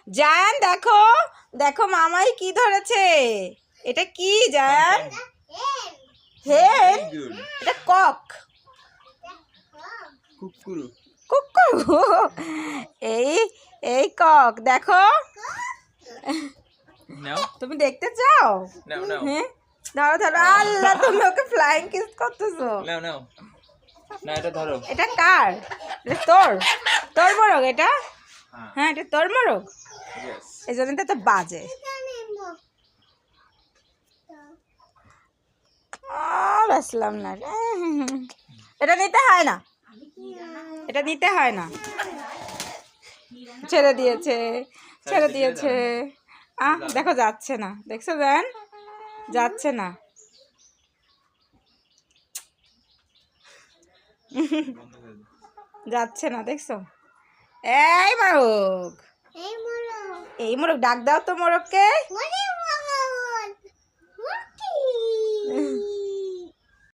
জায়ান দেখো দেখো মামাই কি ধরেছে। এটা কি জায়ান? হেন? এটা কক। কুকুরু। কুকুর। এই এই কক দেখো। নাও তুমি দেখতে চাও? নাও নাও হ্যাঁ ধরো ধরো। আল্লাহ তুমি ওকে ফ্লাইং কিস করতেছো। নাও নাও না এটা ধরো। এটা কার? এটা তোর? তোর মোরগ এটা? হ্যাঁ হ্যাঁ এটা তোর মোরগ। ইয়েস এই জন্য তো বাজে। বাসলাম না রে। এটা নিতে হয় না, এটা নিতে হয় না। ছেড়ে দিয়েছে ছেড়ে দিয়েছে। দেখো যাচ্ছে না, দেখছো জান? যাচ্ছে না। যাচ্ছে না দেখছো? এই মোরগ, এই মোরগ ডাক দাও তো মোরগকে।